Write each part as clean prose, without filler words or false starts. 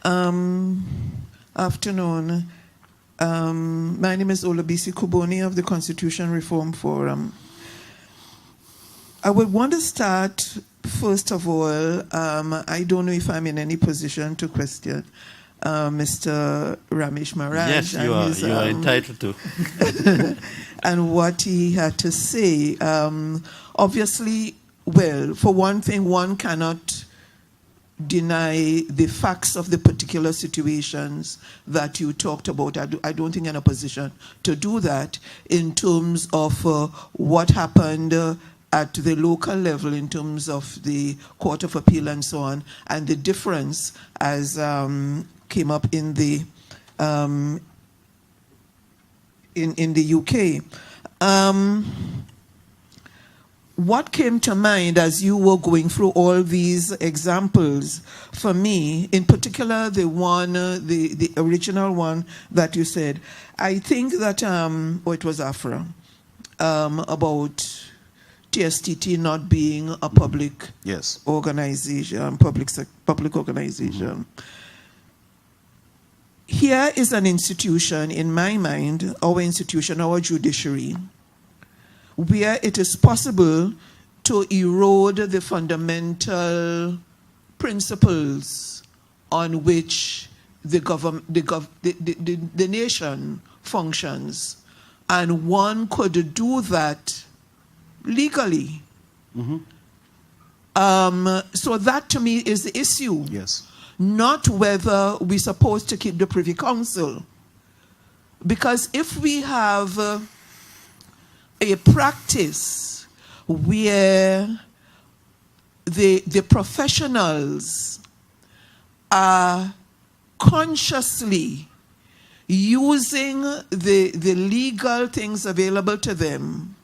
Afternoon. My name is Olabisi Kuboni of the Constitution Reform Forum. I would want to start, first of all, I don't know if I'm in any position to question Mr. Ramesh Maharaj. Yes, you are entitled to. And what he had to say. Obviously, well, for one thing, one cannot deny the facts of the particular situations that you talked about. I don't think I'm in a position to do that in terms of what happened at the local level in terms of the Court of Appeal and so on, and the difference as came up in the UK. What came to mind as you were going through all these examples, for me, in particular, the original one that you said, I think that, it was Afra, about TSTT not being a public organization, public organization. Here is an institution, in my mind, our institution, our judiciary, where it is possible to erode the fundamental principles on which the nation functions. And one could do that legally. So that to me is the issue. Yes. Not whether we're supposed to keep the Privy Council. Because if we have a practice where the professionals are consciously using the legal things available to them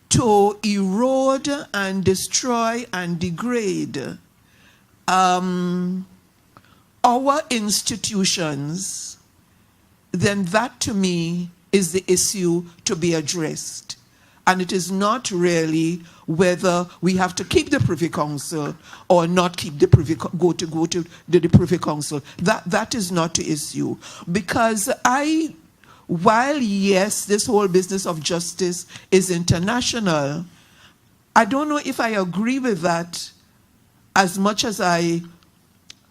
to erode and destroy and degrade our institutions, then that to me is the issue to be addressed. And it is not really whether we have to keep the Privy Council or not keep the go to the Privy Council. That is not the issue. Because while yes, this whole business of justice is international, I don't know if I agree with that as much as I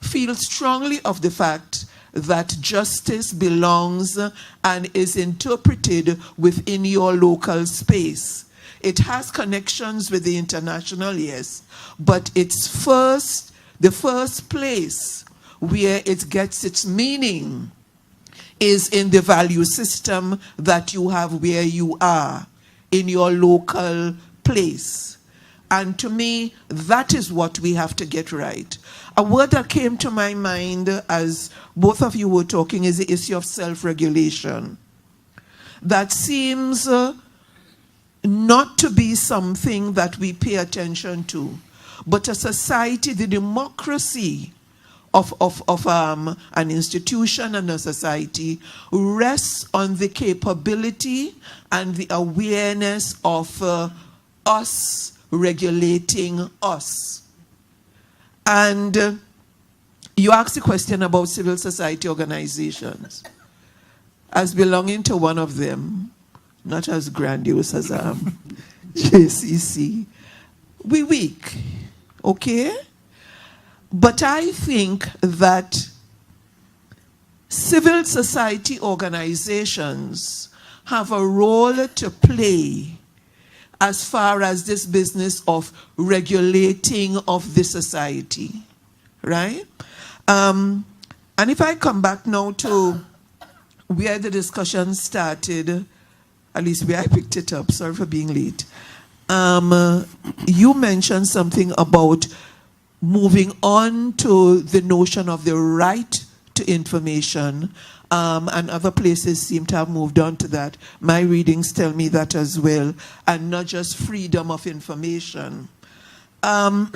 feel strongly of the fact that justice belongs and is interpreted within your local space. It has connections with the international, yes, but it's the first place where it gets its meaning is in the value system that you have where you are, in your local place. And to me, that is what we have to get right. A word that came to my mind as both of you were talking is the issue of self-regulation. That seems not to be something that we pay attention to, but a society, the democracy of an institution and a society rests on the capability and the awareness of us regulating us. And you asked a question about civil society organizations. As belonging to one of them, not as grandiose as JCC, we weak, okay? But I think that civil society organizations have a role to play as far as this business of regulating of the society, right? And if I come back now to where the discussion started, at least where I picked it up, sorry for being late. You mentioned something about moving on to the notion of the right to information, and other places seem to have moved on to that. My readings tell me that as well, and not just freedom of information. And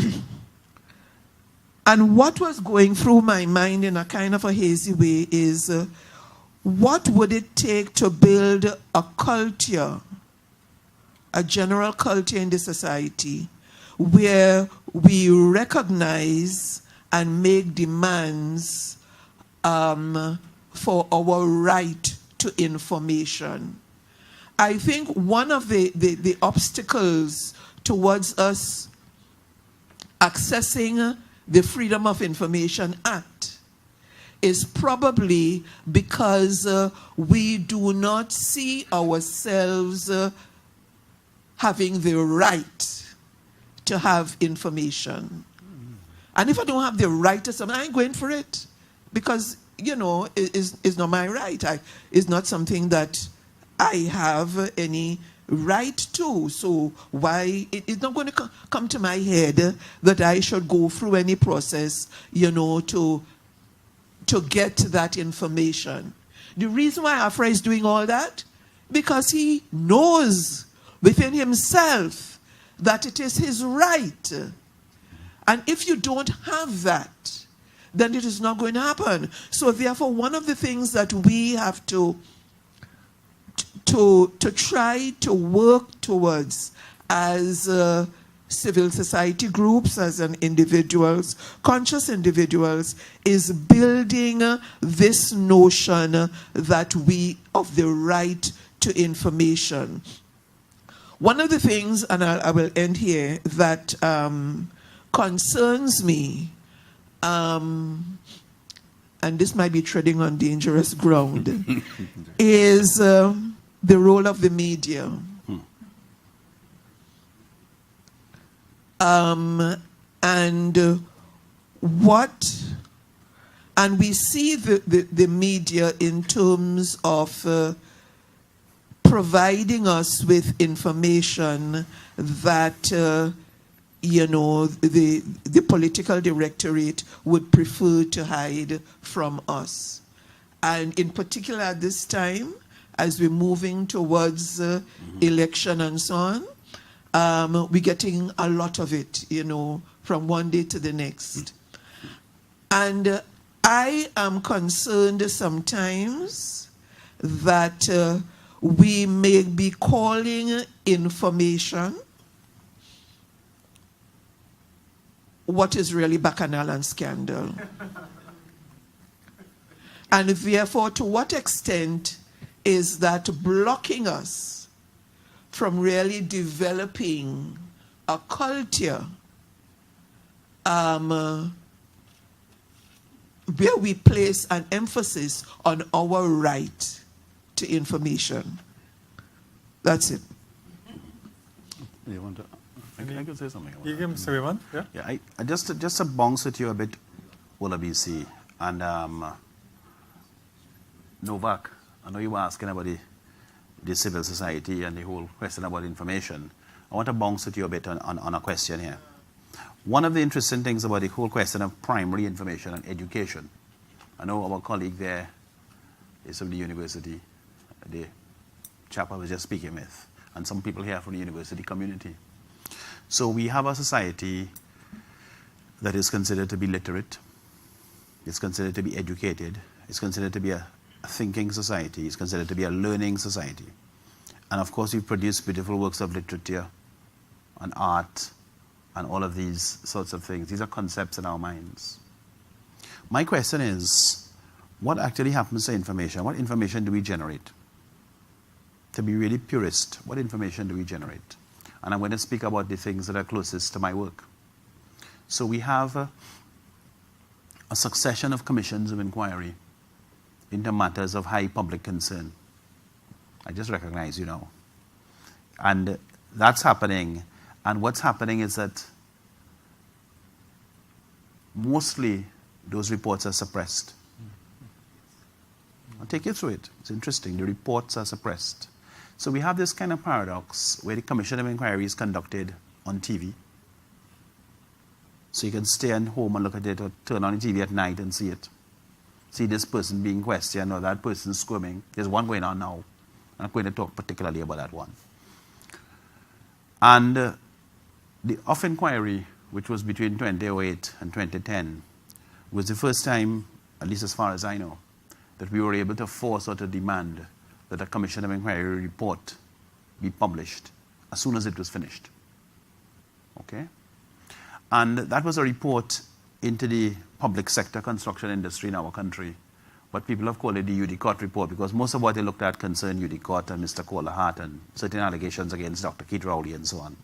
what was going through my mind in a kind of a hazy way is, what would it take to build a culture, a general culture in the society, where we recognize and make demands for our right to information. I think one of the obstacles towards us accessing the Freedom of Information Act is probably because we do not see ourselves having the right to have information. And if I don't have the right to something, I ain't going for it. Because, you know, it's not my right. It's not something that I have any right to. So why, it's not going to come to my head that I should go through any process, you know, to get that information. The reason why Afra is doing all that, because he knows within himself that it is his right. And if you don't have that, then it is not going to happen. So therefore, one of the things that we have to try to work towards as civil society groups, as an individuals, conscious individuals, is building this notion that we of the right to information. One of the things, and I will end here, that concerns me, and this might be treading on dangerous ground, is the role of the media. And we see the media in terms of providing us with information that you know, the political directorate would prefer to hide from us. And in particular at this time, as we're moving towards election and so on, we're getting a lot of it, you know, from one day to the next. And I am concerned sometimes that we may be calling information what is really bacchanal and scandal. And therefore, to what extent is that blocking us from really developing a culture where we place an emphasis on our right to information? That's it. You want to? I could say something about you can say one. Yeah. Yeah, I just to bounce with you a bit, Olabisi, and Novak. I know you were asking about the civil society and the whole question about information. I want to bounce with you a bit on a question here. One of the interesting things about the whole question of primary information and education, I know our colleague there is from the university, the chap I was just speaking with, and some people here from the university community. So we have a society that is considered to be literate, it's considered to be educated, it's considered to be a thinking society, it's considered to be a learning society. And of course we produce beautiful works of literature and art and all of these sorts of things. These are concepts in our minds. My question is, what actually happens to information? What information do we generate? To be really purist, what information do we generate? And I'm going to speak about the things that are closest to my work. So we have a succession of commissions of inquiry into matters of high public concern. I just recognize you now. And that's happening. And what's happening is that mostly those reports are suppressed. I'll take you through it. It's interesting. The reports are suppressed. So we have this kind of paradox where the commission of inquiry is conducted on TV. So you can stay at home and look at it, or turn on the TV at night and see it. See this person being questioned or that person squirming. There's one going on now. I'm not going to talk particularly about that one. And the off inquiry, which was between 2008 and 2010, was the first time, at least as far as I know, that we were able to force or to demand that a commission of inquiry report be published as soon as it was finished. Okay? And that was a report into the public sector construction industry in our country but people have called it the Udicott report because most of what they looked at concerned Udicott and Mr. Kohler-Hart and certain allegations against Dr. Keith Rowley and so on.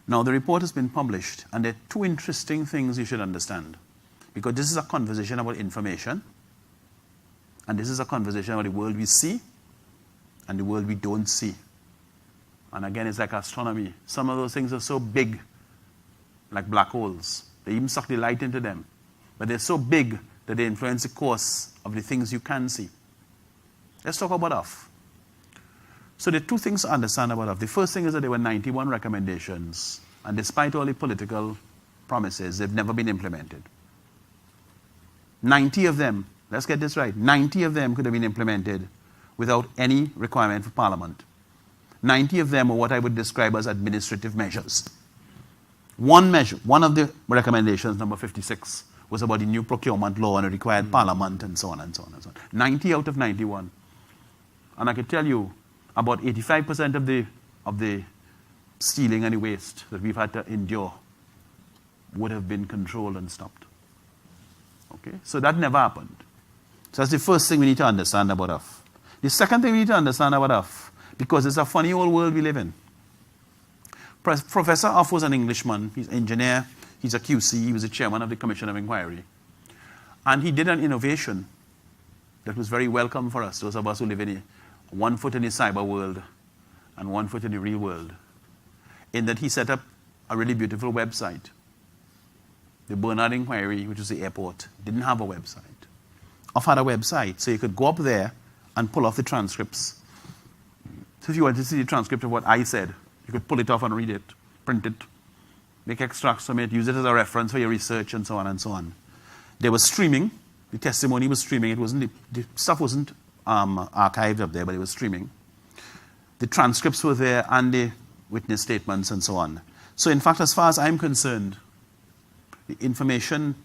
Now, the report has been published, and there are two interesting things you should understand, because this is a conversation about information, and this is a conversation about the world we see and the world we don't see. And again, it's like astronomy. Some of those things are so big, like black holes. They even suck the light into them. But they're so big that they influence the course of the things you can see. Let's talk about UF. So there are two things to understand about UF. The first thing is that there were 91 recommendations, and despite all the political promises, they've never been implemented. 90 of them, let's get this right, 90 of them could have been implemented without any requirement for Parliament. 90 of them are what I would describe as administrative measures. One measure, one of the recommendations, number 56, was about the new procurement law and it required Parliament and so on and so on and so on. 90 out of 91. And I can tell you, about 85% of the stealing and the waste that we've had to endure would have been controlled and stopped. Okay? So that never happened. So that's the first thing we need to understand about UF. The second thing we need to understand about UF, because it's a funny old world we live in. Professor UF was an Englishman. He's an engineer. He's a QC. He was the chairman of the Commission of Inquiry. And he did an innovation that was very welcome for us, those of us who live in one foot in the cyber world and one foot in the real world, in that he set up a really beautiful website. The Bernard Inquiry, which was the airport, didn't have a website. UF had a website, so you could go up there and pull off the transcripts. So if you wanted to see the transcript of what I said, you could pull it off and read it, print it, make extracts from it, use it as a reference for your research, and so on and so on. There was streaming. The testimony was streaming. It wasn't the stuff wasn't archived up there, but it was streaming. The transcripts were there and the witness statements and so on. So in fact, as far as I'm concerned, the information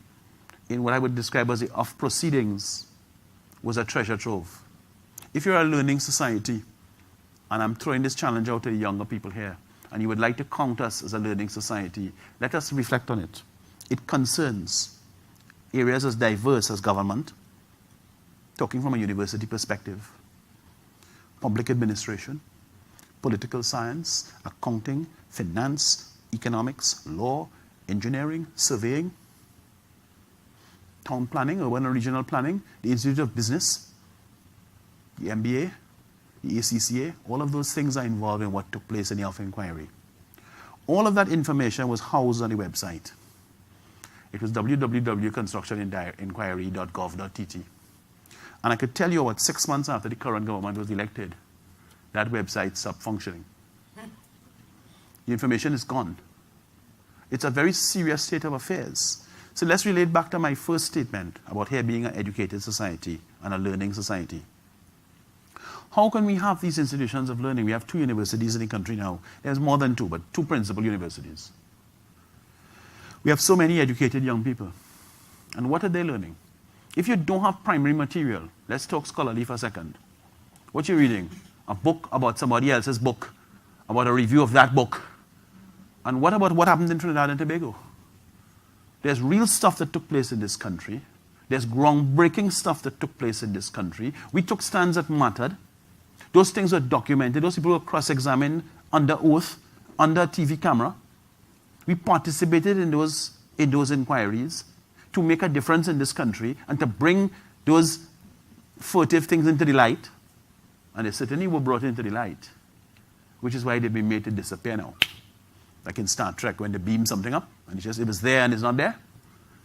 in what I would describe as the UF proceedings was a treasure trove. If you're a learning society, and I'm throwing this challenge out to the younger people here, and you would like to count us as a learning society, let us reflect on it. It concerns areas as diverse as government, talking from a university perspective, public administration, political science, accounting, finance, economics, law, engineering, surveying, town planning, urban and regional planning, the Institute of Business, the MBA, the ACCA, all of those things are involved in what took place in the UF inquiry. All of that information was housed on the website. It was www.constructioninquiry.gov.tt. And I could tell you about 6 months after the current government was elected, that website stopped functioning. The information is gone. It's a very serious state of affairs. So let's relate back to my first statement about here being an educated society and a learning society. How can we have these institutions of learning? We have 2 universities in the country now. There's more than 2, but 2 principal universities. We have so many educated young people. And what are they learning? If you don't have primary material, let's talk scholarly for a second. What you're reading? A book about somebody else's book, about a review of that book. And what about what happened in Trinidad and Tobago? There's real stuff that took place in this country. There's groundbreaking stuff that took place in this country. We took stands that mattered. Those things were documented. Those people were cross-examined under oath, under a TV camera. We participated in those inquiries to make a difference in this country and to bring those furtive things into the light. And they certainly were brought into the light, which is why they've been made to disappear now. Like in Star Trek, when they beam something up, and it was there and it's not there.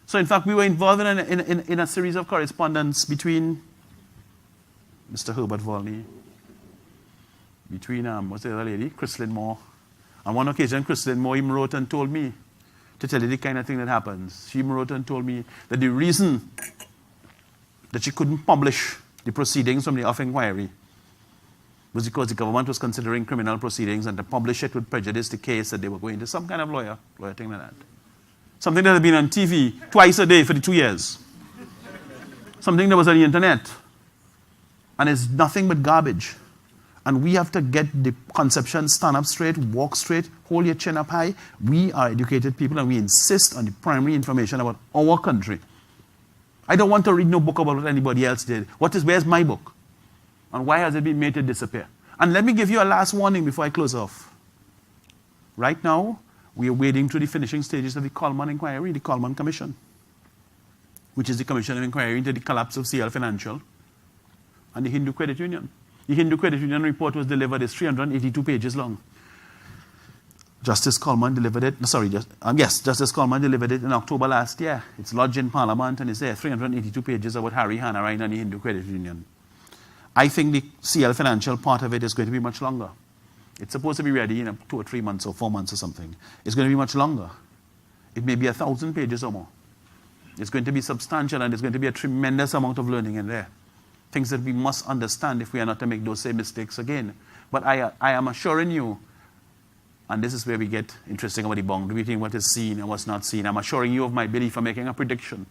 So in fact, we were involved in a series of correspondence between Mr. Herbert Volney, between, what's the other lady? Chrislyn Moore. On one occasion, Chrislyn Moore even wrote and told me to tell you the kind of thing that happens. She even wrote and told me that the reason that she couldn't publish the proceedings from the UF inquiry was because the government was considering criminal proceedings, and to publish it would prejudice the case that they were going to some kind of lawyer thing like that. Something that had been on TV twice a day for the 2 years. Something that was on the internet. And it's nothing but garbage. And we have to get the conception, stand up straight, walk straight, hold your chin up high. We are educated people and we insist on the primary information about our country. I don't want to read no book about what anybody else did. Where's my book? And why has it been made to disappear? And let me give you a last warning before I close off. Right now, we are wading through the finishing stages of the Coleman Inquiry, the Coleman Commission, which is the Commission of Inquiry into the collapse of CL Financial and the Hindu Credit Union. The Hindu Credit Union report was delivered. It's 382 pages long. Justice Coleman delivered it. Justice Coleman delivered it in October last year. It's lodged in Parliament and it's there. 382 pages about Harry Hanarain and the Hindu Credit Union. I think the CL Financial part of it is going to be much longer. It's supposed to be ready in 2 or 3 months or 4 months or something. It's going to be much longer. It may be 1,000 pages or more. It's going to be substantial and there's going to be a tremendous amount of learning in there. Things that we must understand if we are not to make those same mistakes again. But I am assuring you, and this is where we get interesting about the boundary between what is seen and what's not seen. I'm assuring you of my belief. I'm making a prediction.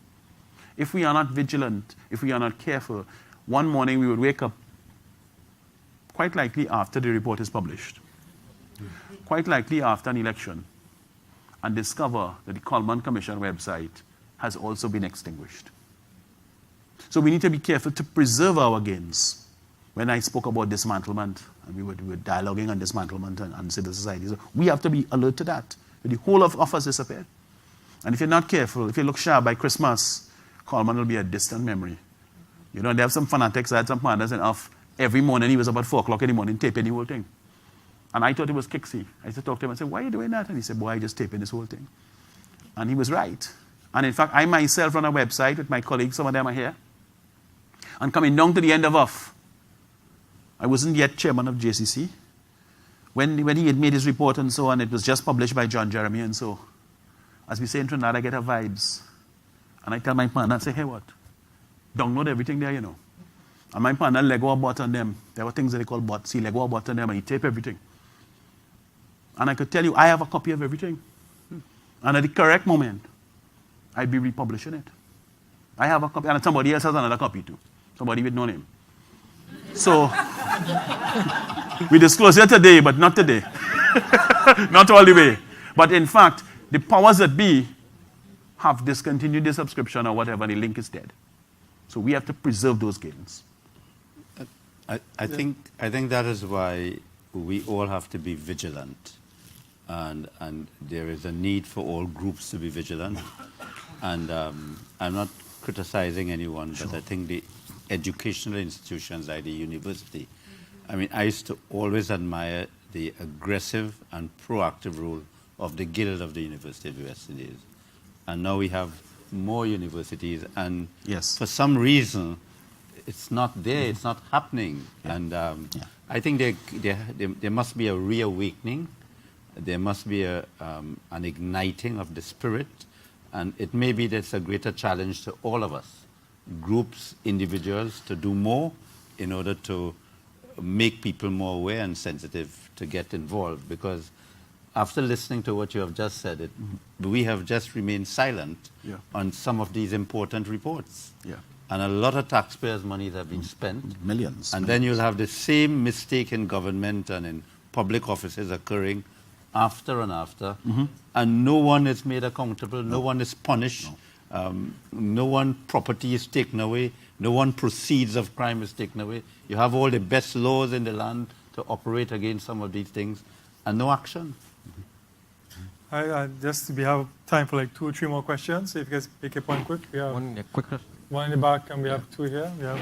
If we are not vigilant, if we are not careful, one morning we would wake up, quite likely after the report is published, quite likely after an election, and discover that the Coleman Commission website has also been extinguished. So we need to be careful to preserve our gains. When I spoke about dismantlement, and we were dialoguing on dismantlement and civil society, so we have to be alert to that. The whole of us disappear. And if you're not careful, if you look sharp by Christmas, Coleman will be a distant memory. You know, they have some fanatics. I had some partners, and every morning he was about 4 o'clock in the morning taping the whole thing. And I thought it was kicksy. I used to talk to him and say, why are you doing that? And he said, boy, I just taping this whole thing. And he was right. And in fact, I myself run a website with my colleagues, some of them are here. And coming down to the end of off, I wasn't yet chairman of JCC. When he had made his report and so on, it was just published by John Jeremy and so. As we say in Trinidad, I get a vibes. And I tell my partner, I say, hey, what? Download everything there, you know. And my partner, Lego bought on them. There were things that they call bots. He Lego bought on them and he taped everything. And I could tell you, I have a copy of everything. And at the correct moment, I'd be republishing it. I have a copy, and somebody else has another copy too. Somebody with no name. So, we disclose it today, but not today. Not all the way. But in fact, the powers that be have discontinued the subscription or whatever, the link is dead. So we have to preserve those gains. I think that is why we all have to be vigilant. And there is a need for all groups to be vigilant. And I'm not criticizing anyone, but I think the educational institutions like the university, I mean, I used to always admire the aggressive and proactive role of the Guild of the University of the West Indies. And now we have more universities, and yes, for some reason, it's not there, it's not happening. Yeah. And I think there must be a reawakening. There must be an igniting of the spirit, and it may be that's a greater challenge to all of us, groups, individuals, to do more in order to make people more aware and sensitive to get involved. Because after listening to what you have just said, we have just remained silent on some of these important reports. Yeah. And a lot of taxpayers' money have been spent. Millions. And then you'll have the same mistake in government and in public offices occurring after and after. And no one is made accountable, no one is punished, no one property is taken away, no one proceeds of crime is taken away. You have all the best laws in the land to operate against some of these things, and no action. Just we have time for like 2 or 3 more questions. If you guys make a point quick. We have One quick question. one in the back, and we have 2 here. We have